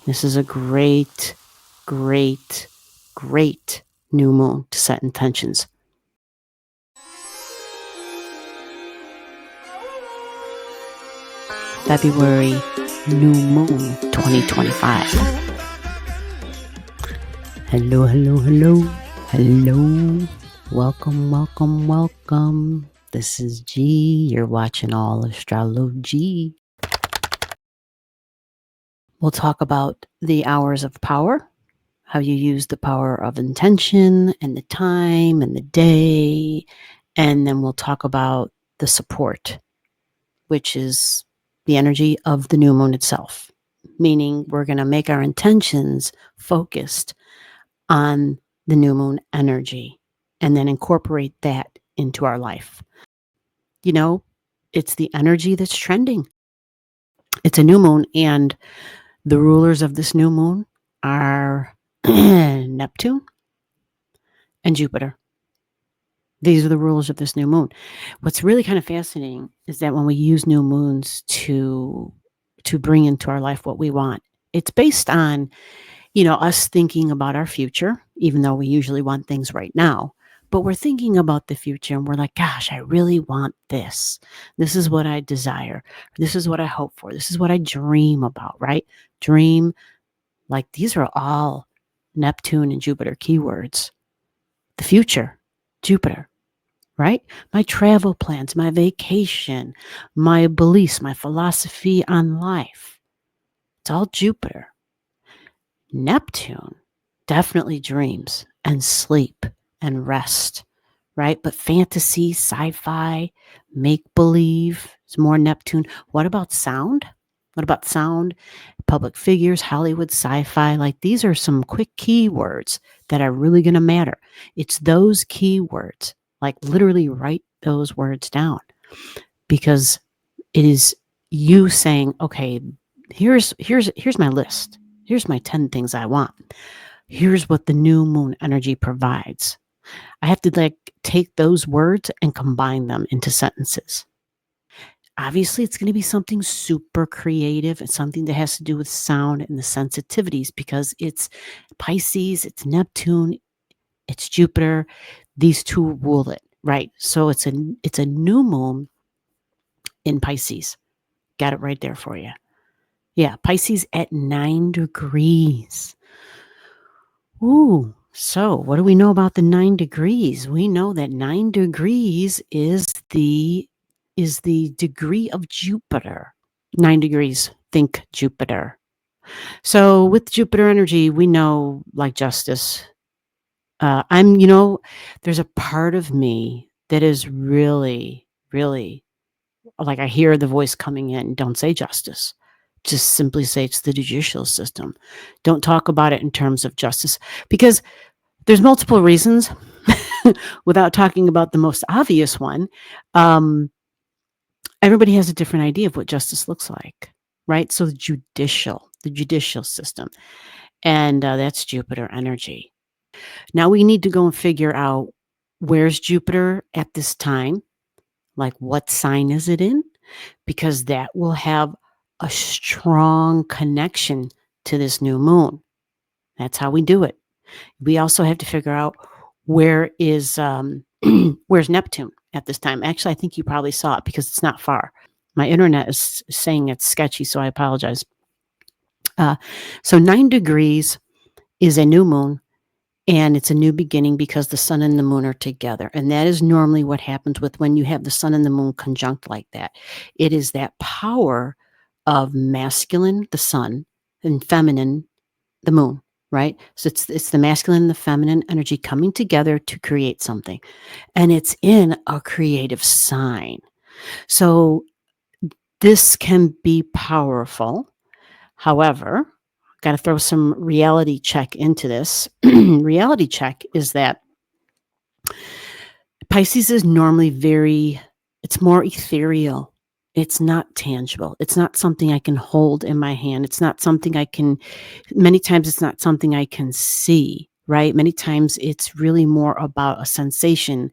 This is a great, great, great new moon to set intentions. February new moon 2025. Hello, hello, hello, hello. Welcome, welcome, welcome. This is G. You're watching Allastrology. We'll talk about the hours of power, how you use the power of intention and the time and the day. And then we'll talk about the support, which is the energy of the new moon itself, meaning we're going to make our intentions focused on the new moon energy and then incorporate that into our life. You know, it's the energy that's trending. It's a new moon, and the rulers of this new moon are Neptune and Jupiter. These are the rulers of this new moon. What's really kind of fascinating is that when we use new moons to bring into our life what we want, it's based on, us thinking about our future, even though we usually want things right now. But we're thinking about the future and we're like, gosh, I really want this. This is what I desire. This is what I hope for. This is what I dream about, right? Dream, like these are all Neptune and Jupiter keywords. The future, Jupiter, right? My travel plans, my vacation, my beliefs, my philosophy on life. It's all Jupiter. Neptune, definitely dreams and sleep and rest, right? But fantasy, sci-fi, make-believe is more Neptune. What about sound? What about sound? Public figures, Hollywood, sci-fi, like these are some quick keywords that are really going to matter. It's those keywords, like literally write those words down, because it is you saying, okay, here's my list. Here's my 10 things I want. Here's what the new moon energy provides. I have to take those words and combine them into sentences. Obviously, it's going to be something super creative and something that has to do with sound and the sensitivities, because it's Pisces, it's Neptune, it's Jupiter. These two rule it, right? So it's a new moon in Pisces. Got it right there for you. Yeah, Pisces at 9 degrees. Ooh, so what do we know about the 9 degrees? We know that 9 degrees is the degree of Jupiter. 9 degrees, think Jupiter. So with Jupiter energy, we know, like justice. There's a part of me that is really, really, like I hear the voice coming in, don't say justice. Just simply say it's the judicial system. Don't talk about it in terms of justice, because there's multiple reasons. Without talking about the most obvious one, everybody has a different idea of what justice looks like, right? So the judicial system, and that's Jupiter energy. Now we need to go and figure out, where's Jupiter at this time? Like, what sign is it in? Because that will have a strong connection to this new moon. That's how we do it. We also have to figure out where's Neptune at this time. Actually, I think you probably saw it because it's not far. My internet is saying it's sketchy, so I apologize. So 9 degrees is a new moon, and it's a new beginning because the sun and the moon are together. And that is normally what happens with when you have the sun and the moon conjunct like that. It is that power of masculine, the sun, and feminine, the moon, right? So it's the masculine and the feminine energy coming together to create something. And it's in a creative sign. So this can be powerful. However, got to throw some reality check into this. Reality check is that Pisces is normally it's more ethereal. It's not tangible. It's not something I can hold in my hand. It's not something many times it's not something I can see, right? Many times it's really more about a sensation,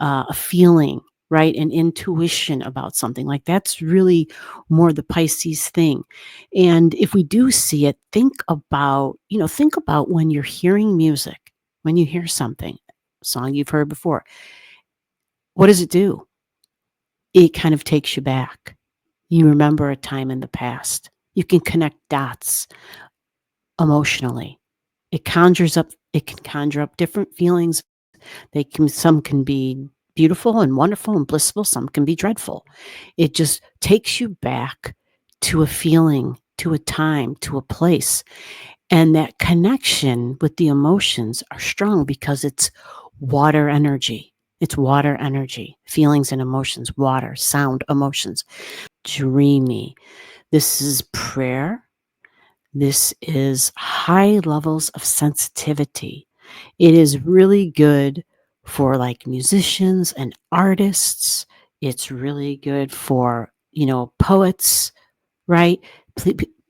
a feeling, right? And intuition about something. Like that's really more the Pisces thing. And if we do see it, think about when you're hearing music, when you hear something, a song you've heard before, what does it do? It kind of takes you back. You remember a time in the past. You can connect dots emotionally. It can conjure up different feelings. Some can be beautiful and wonderful and blissful, some can be dreadful. It just takes you back to a feeling, to a time, to a place. And that connection with the emotions are strong because it's water energy. It's water energy, feelings and emotions, water, sound, emotions. Dreamy. This is prayer. This is high levels of sensitivity. It is really good for like musicians and artists. It's really good for, poets, right?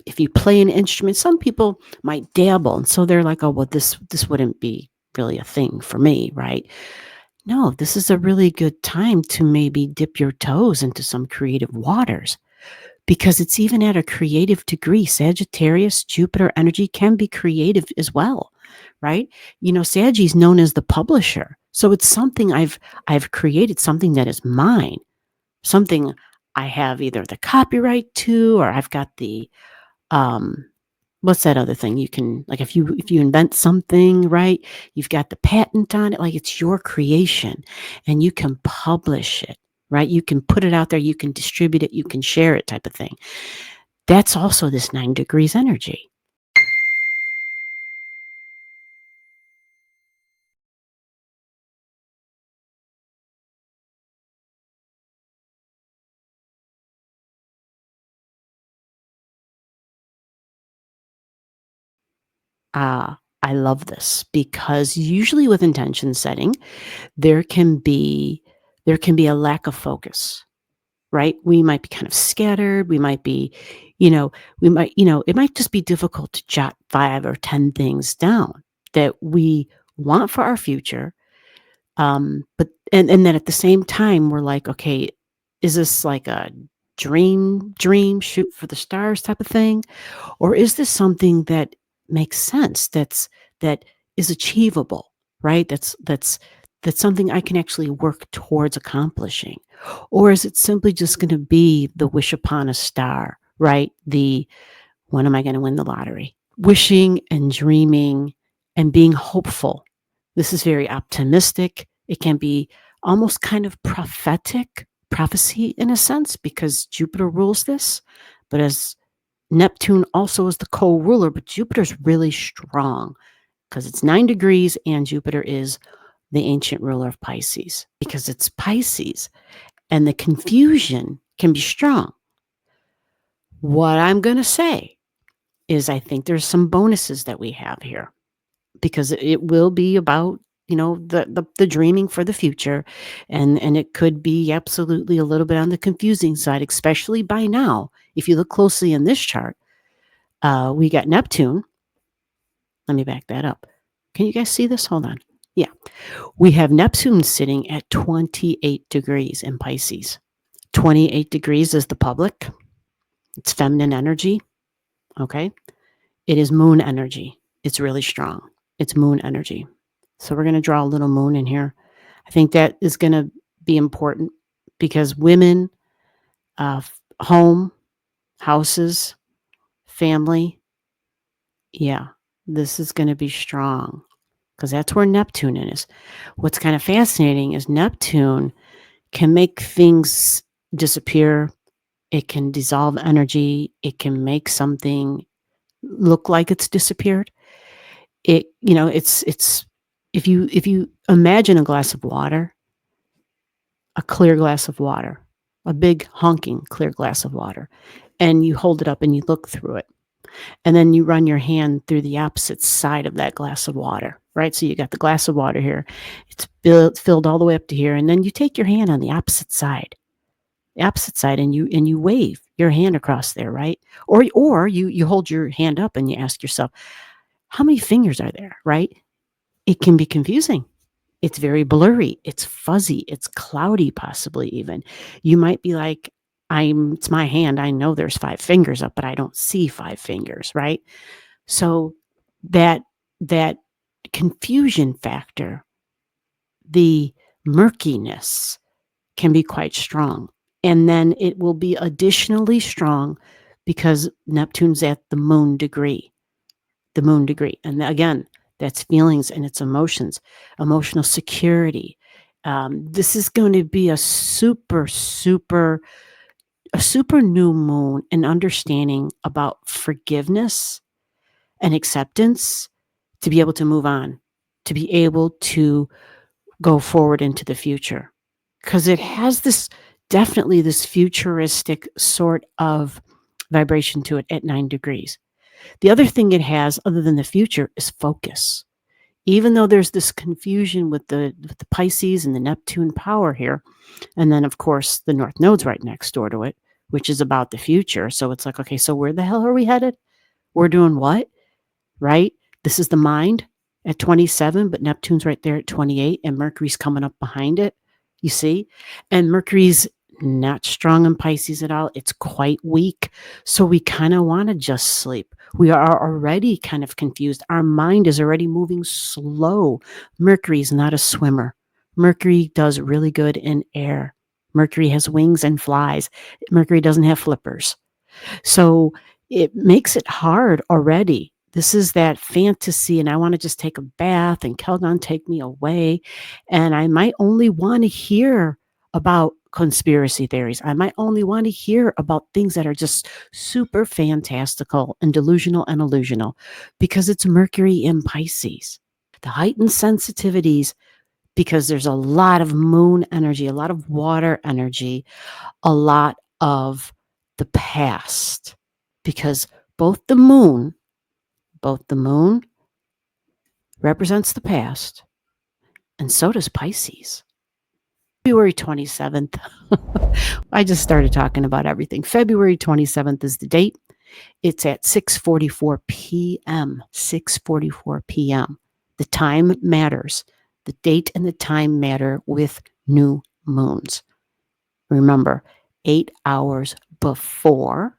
If you play an instrument, some people might dabble. And so they're like, oh, well, this wouldn't be really a thing for me, right? No, this is a really good time to maybe dip your toes into some creative waters because it's even at a creative degree. Sagittarius, Jupiter energy can be creative as well, right? Sag is known as the publisher. So it's something I've created, something that is mine, something I have either the copyright to, or I've got the what's that other thing you can, like, if you invent something, right? You've got the patent on it, like it's your creation and you can publish it, right? You can put it out there, you can distribute it, you can share it, type of thing. That's also this 9 degrees energy. I love this because usually with intention setting, there can be there can be a lack of focus, right? We might be kind of scattered. We might be, you know, it might just be difficult to jot 5 or 10 things down that we want for our future. But and then at the same time, we're like, okay, is this like a dream, shoot for the stars type of thing? Or is this something that makes sense, that is achievable, right? That's something I can actually work towards accomplishing? Or is it simply just going to be the wish upon a star, right? The when am I going to win the lottery? Wishing and dreaming and being hopeful. This is very optimistic. It can be almost kind of prophecy in a sense, because Jupiter rules this. But as Neptune also is the co-ruler, but Jupiter's really strong because it's 9 degrees and Jupiter is the ancient ruler of Pisces because it's Pisces and the confusion can be strong. What I'm going to say is I think there's some bonuses that we have here because it will be about, the dreaming for the future, and it could be absolutely a little bit on the confusing side, especially by now. If you look closely in this chart, we got Neptune. Let me back that up. Can you guys see this? Hold on. Yeah. We have Neptune sitting at 28 degrees in Pisces. 28 degrees is the public. It's feminine energy. Okay. It is moon energy. It's really strong. It's moon energy. So we're going to draw a little moon in here. I think that is going to be important because women, home, houses, family, yeah, this is going to be strong because that's where Neptune is. What's kind of fascinating is Neptune can make things disappear. It can dissolve energy. It can make something look like it's disappeared. It's if you imagine a glass of water, a clear glass of water, a big honking clear glass of water, and you hold it up and you look through it. And then you run your hand through the opposite side of that glass of water, right? So you got the glass of water here. It's filled all the way up to here. And then you take your hand on the opposite side, and you wave your hand across there, right? Or you hold your hand up and you ask yourself, how many fingers are there, right? It can be confusing. It's very blurry. It's fuzzy. It's cloudy, possibly even. You might be like, it's my hand. I know there's 5 fingers up, but I don't see 5 fingers, right? So that that confusion factor, the murkiness can be quite strong. And then it will be additionally strong because Neptune's at the moon degree. And again, that's feelings and it's emotions, emotional security. This is going to be a super new moon and understanding about forgiveness and acceptance to be able to move on, to be able to go forward into the future. Because it has definitely this futuristic sort of vibration to it at 9 degrees. The other thing it has, other than the future, is focus. Even though there's this confusion with the Pisces and the Neptune power here, and then of course the North Node's right next door to it, which is about the future. So it's like, okay, so where the hell are we headed? We're doing what? Right? This is the mind at 27, but Neptune's right there at 28, and Mercury's coming up behind it. You see? And Mercury's not strong in Pisces at all. It's quite weak. So we kind of want to just sleep. We are already kind of confused. Our mind is already moving slow. Mercury's not a swimmer. Mercury does really good in air. Mercury has wings and flies. Mercury doesn't have flippers. So it makes it hard already. This is that fantasy, and I want to just take a bath and Kelgon take me away. And I might only want to hear about conspiracy theories. I might only want to hear about things that are just super fantastical and delusional and illusional because it's Mercury in Pisces. The heightened sensitivities, because there's a lot of moon energy, a lot of water energy, a lot of the past, because both the moon represents the past, and so does Pisces. February 27th. I just started talking about everything. February 27th is the date. It's at 6:44 p.m. 6:44 p.m. The time matters. The date and the time matter with new moons. Remember, 8 hours before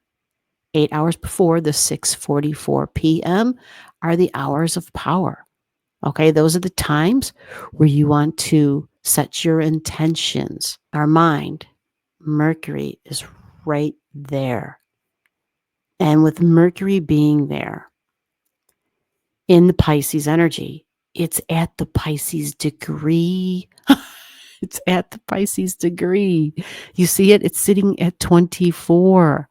the 6:44 p.m. are the hours of power. Okay, those are the times where you want to set your intentions. Our mind, Mercury is right there. And with Mercury being there in the Pisces energy, it's at the Pisces degree. It's at the Pisces degree. You see it? It's sitting at 24.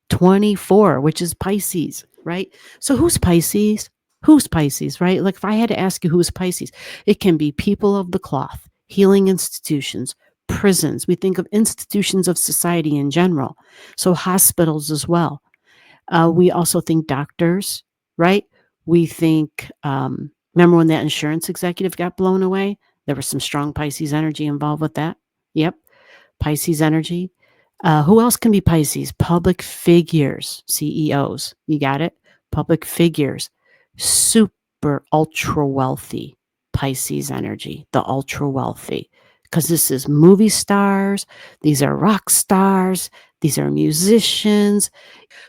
24, which is Pisces, right? So who's Pisces? Who's Pisces, right? Like if I had to ask you who's Pisces, it can be people of the cloth, healing institutions, prisons. We think of institutions of society in general. So hospitals as well. We also think doctors, right? We think, remember when that insurance executive got blown away? There was some strong Pisces energy involved with that. Yep. Pisces energy. Who else can be Pisces? Public figures, CEOs. You got it? Public figures. Super ultra wealthy Pisces energy, the ultra wealthy. Because this is movie stars, these are rock stars, these are musicians.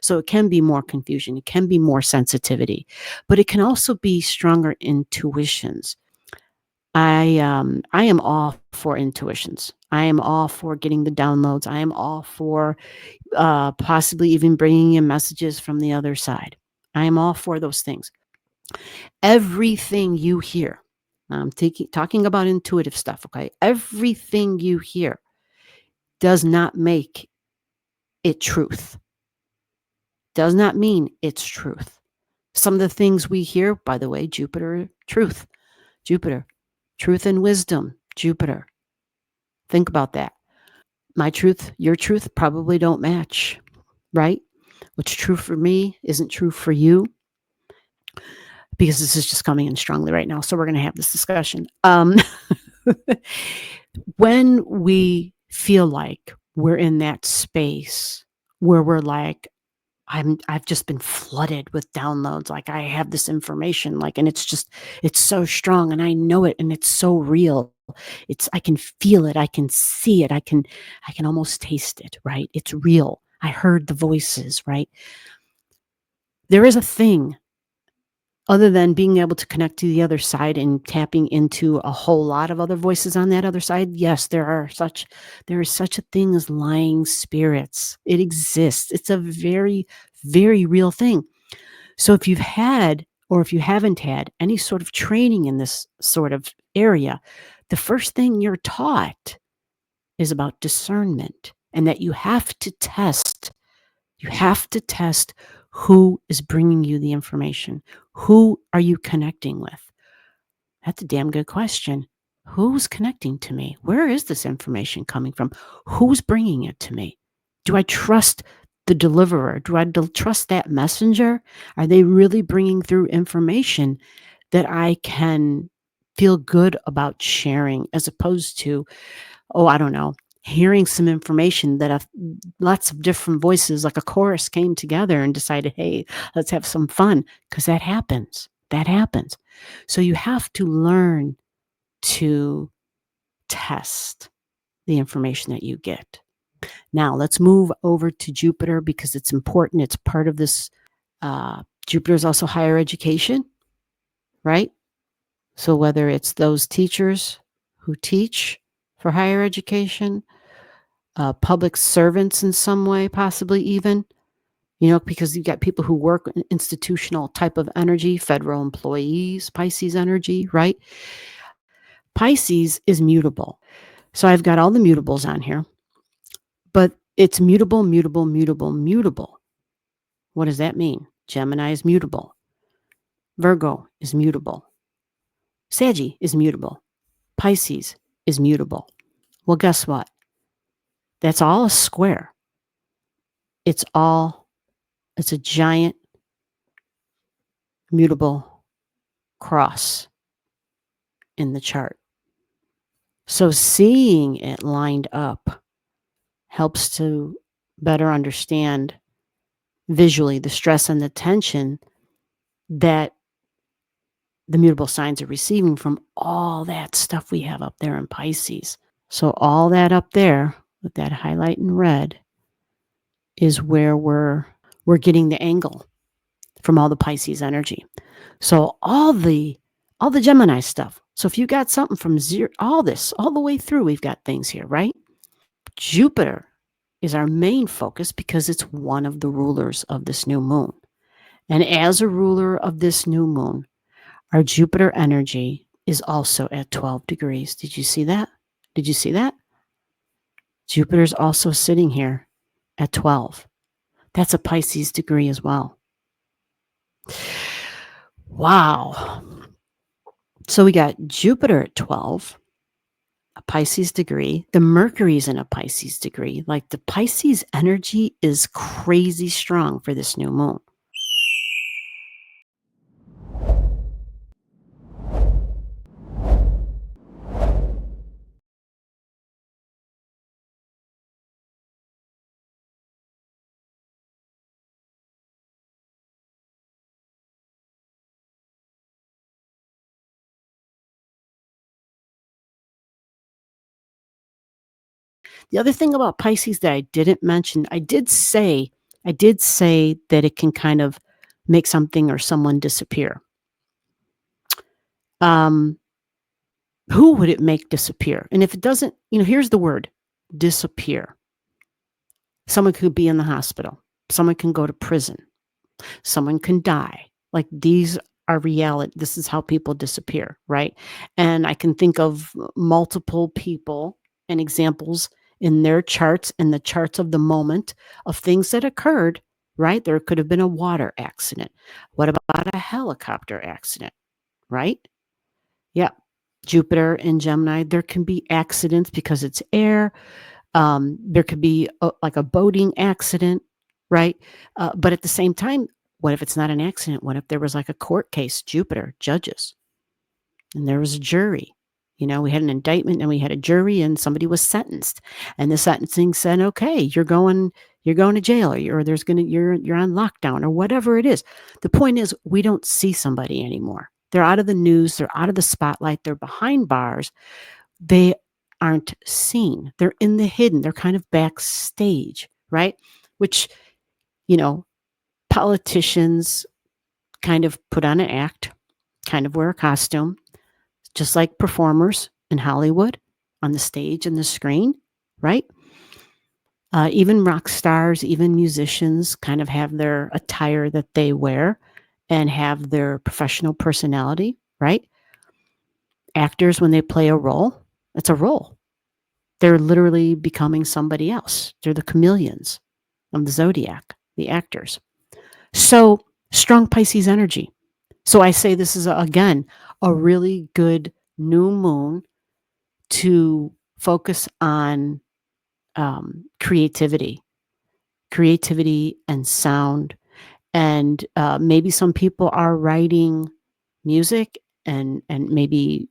So it can be more confusion, it can be more sensitivity, but it can also be stronger intuitions. I am all for intuitions. I am all for getting the downloads. I am all for possibly even bringing in messages from the other side. I am all for those things. Everything you hear, I'm talking about intuitive stuff, okay? Everything you hear does not make it truth. Does not mean it's truth. Some of the things we hear, by the way, Jupiter, truth, truth and wisdom, Jupiter. Think about that. My truth, your truth probably don't match, right? What's true for me isn't true for you, because this is just coming in strongly right now. So we're going to have this discussion. When we feel like we're in that space where we're like, I've just been flooded with downloads. Like I have this information, like, and it's so strong and I know it and it's so real. I can feel it, I can see it, I can almost taste it, right? It's real. I heard the voices, right? There is a thing other than being able to connect to the other side and tapping into a whole lot of other voices on that other side. Yes, there is such a thing as lying spirits. It exists. It's a very, very real thing. So if you've had or if you haven't had any sort of training in this sort of area, the first thing you're taught is about discernment and that you have to test. You have to test who is bringing you the information. Who are you connecting with? That's a damn good question. Who's connecting to me? Where is this information coming from? Who's bringing it to me? Do I trust the deliverer? Do I trust that messenger? Are they really bringing through information that I can feel good about sharing as opposed to, oh, I don't know, hearing some information that lots of different voices, like a chorus, came together and decided, hey, let's have some fun, because that happens. That happens. So you have to learn to test the information that you get. Now, let's move over to Jupiter because it's important. It's part of this. Jupiter is also higher education, right? So whether it's those teachers who teach for higher education, public servants in some way, possibly even, because you've got people who work in institutional type of energy, federal employees, Pisces energy, right? Pisces is mutable. So I've got all the mutables on here, but it's mutable, mutable, mutable, mutable. What does that mean? Gemini is mutable. Virgo is mutable. Saggy is mutable. Pisces is mutable. Well, guess what? That's all a square. It's a giant mutable cross in the chart. So seeing it lined up helps to better understand visually the stress and the tension that the mutable signs are receiving from all that stuff we have up there in Pisces. So all that up there with that highlight in red is where we're getting the angle from all the Pisces energy. So all the Gemini stuff. So if you got something from zero, all the way through, we've got things here, right? Jupiter is our main focus because it's one of the rulers of this new moon. And as a ruler of this new moon, our Jupiter energy is also at 12 degrees. Did you see that? Did you see that? Jupiter's also sitting here at 12. That's a Pisces degree as well. Wow. So we got Jupiter at 12, a Pisces degree. The Mercury's in a Pisces degree. Like the Pisces energy is crazy strong for this new moon. The other thing about Pisces that I didn't mention, I did say that it can kind of make something or someone disappear. Who would it make disappear? And if it doesn't, here's the word, disappear. Someone could be in the hospital. Someone can go to prison. Someone can die. Like these are reality. This is how people disappear, right? And I can think of multiple people and examples in their charts and the charts of the moment of things that occurred, right? There could have been a water accident. What about a helicopter accident, right? Yeah. Jupiter and Gemini, there can be accidents because it's air. There could be like a boating accident, right? But at the same time, what if it's not an accident? What if there was like a court case, Jupiter, judges, and there was a jury, We had an indictment and we had a jury and somebody was sentenced. And the sentencing said, okay, you're going to jail, or you're on lockdown, or whatever it is. The point is, we don't see somebody anymore. They're out of the news, they're out of the spotlight, they're behind bars. They aren't seen. They're in the hidden. They're kind of backstage, right? Which, politicians kind of put on an act, kind of wear a costume, just like performers in Hollywood on the stage and the screen, right? Even rock stars, even musicians kind of have their attire that they wear and have their professional personality, right? Actors, when they play a role, it's a role. They're literally becoming somebody else. They're the chameleons of the zodiac, the actors. So strong Pisces energy. So I say this is, again, a really good new moon to focus on creativity and sound. And maybe some people are writing music and maybe,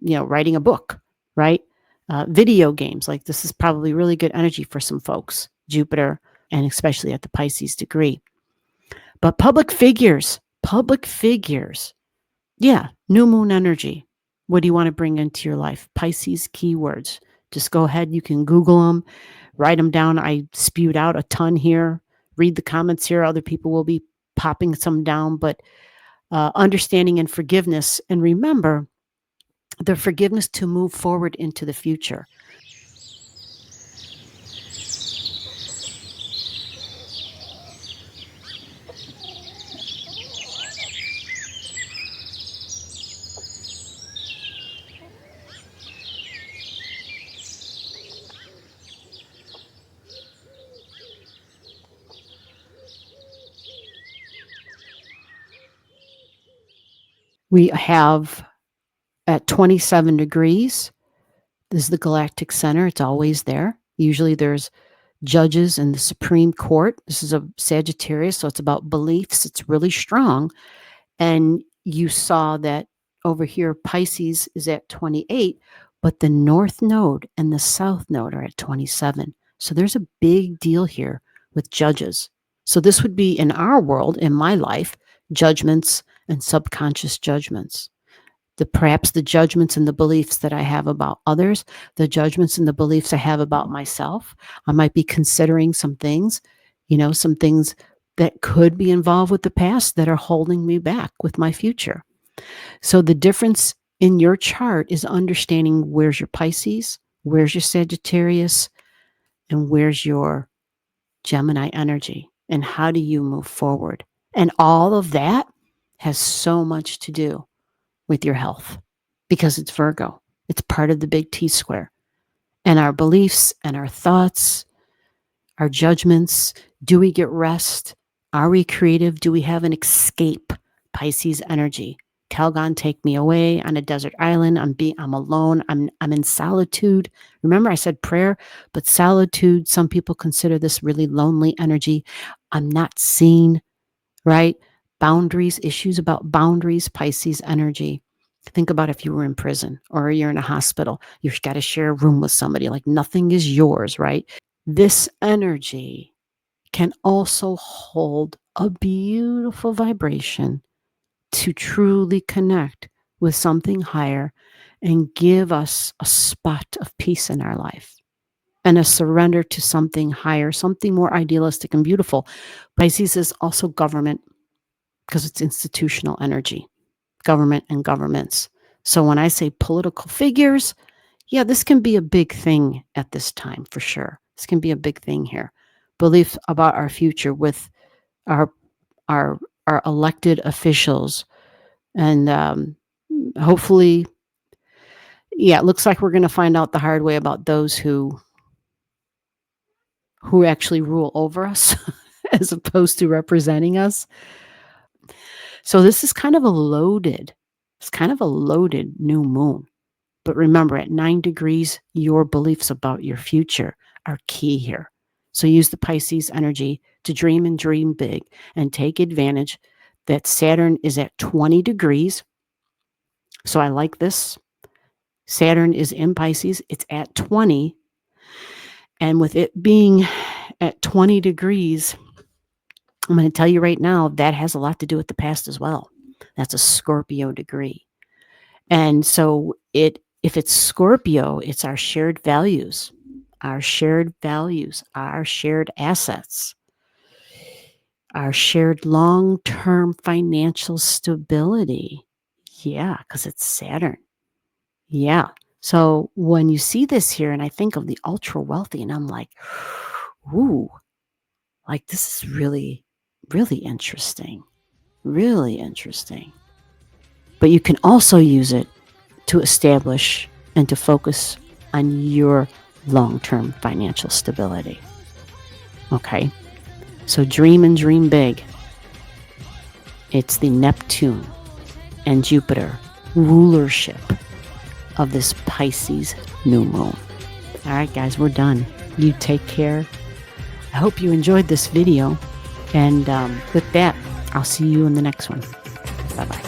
writing a book, right? Video games, like this is probably really good energy for some folks, Jupiter, and especially at the Pisces degree. But public figures, yeah, new moon energy. What do you want to bring into your life? Pisces keywords. Just go ahead. You can Google them, write them down. I spewed out a ton here. Read the comments here. Other people will be popping some down. But understanding and forgiveness. And remember, the forgiveness to move forward into the future. We have at 27 degrees, this is the galactic center. It's always there. Usually there's judges in the Supreme Court. This is a Sagittarius, so it's about beliefs. It's really strong. And you saw that over here, Pisces is at 28, but the North Node and the South Node are at 27. So there's a big deal here with judges. So this would be, in our world, in my life, judgments and subconscious judgments. Perhaps the judgments and the beliefs that I have about others, the judgments and the beliefs I have about myself. I might be considering some things, some things that could be involved with the past that are holding me back with my future. So the difference in your chart is understanding where's your Pisces, where's your Sagittarius, and where's your Gemini energy, and how do you move forward? And all of that has so much to do with your health, because it's Virgo. It's part of the big T square. And our beliefs and our thoughts, our judgments. Do we get rest? Are we creative? Do we have an escape? Pisces energy. Calgon, take me away on a desert island. I'm alone. I'm in solitude. Remember I said prayer, but solitude, some people consider this really lonely energy. I'm not seen, right? Boundaries, issues about boundaries, Pisces energy. Think about if you were in prison or you're in a hospital. You've got to share a room with somebody, like nothing is yours, right? This energy can also hold a beautiful vibration to truly connect with something higher and give us a spot of peace in our life and a surrender to something higher, something more idealistic and beautiful. Pisces is also government, because it's institutional energy, government and governments. So when I say political figures, yeah, this can be a big thing at this time for sure. This can be a big thing here. Belief about our future with our our elected officials, and hopefully, yeah, it looks like we're going to find out the hard way about those who actually rule over us as opposed to representing us. So this is kind of a loaded, new moon. But remember, at 9 degrees, your beliefs about your future are key here. So use the Pisces energy to dream and dream big and take advantage that Saturn is at 20 degrees. So I like this. Saturn is in Pisces. It's at 20. And with it being at 20 degrees, I'm going to tell you right now, that has a lot to do with the past as well. That's a Scorpio degree. And so if it's Scorpio, it's our shared values, our shared assets, our shared long-term financial stability. Yeah, because it's Saturn. Yeah. So when you see this here, and I think of the ultra wealthy, and I'm like, ooh, like this is really, really interesting. Really interesting. But you can also use it to establish and to focus on your long-term financial stability. Okay? So dream and dream big. It's the Neptune and Jupiter rulership of this Pisces new moon. All right, guys, we're done. You take care. I hope you enjoyed this video. And with that, I'll see you in the next one. Bye-bye.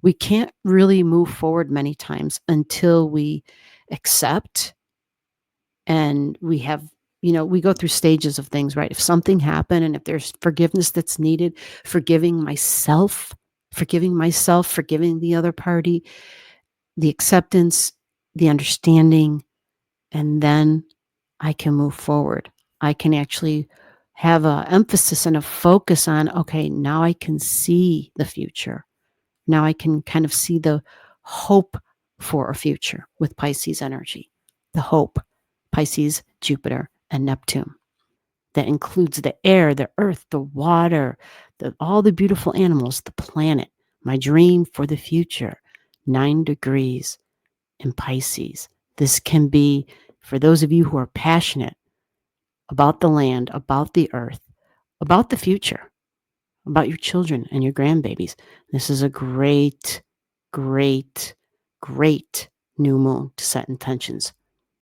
We can't really move forward many times until we accept, and we have, we go through stages of things, right? If something happened and if there's forgiveness that's needed, forgiving myself, forgiving the other party, the acceptance, the understanding, and then I can move forward. I can actually have a emphasis and a focus on, okay, now I can see the future. Now I can kind of see the hope for a future with Pisces energy. The hope, Pisces, Jupiter, and Neptune. That includes the air, the earth, the water, all the beautiful animals, the planet. My dream for the future, 9 degrees in Pisces. This can be, for those of you who are passionate about the land, about the earth, about the future, about your children and your grandbabies. This is a great, great, great new moon to set intentions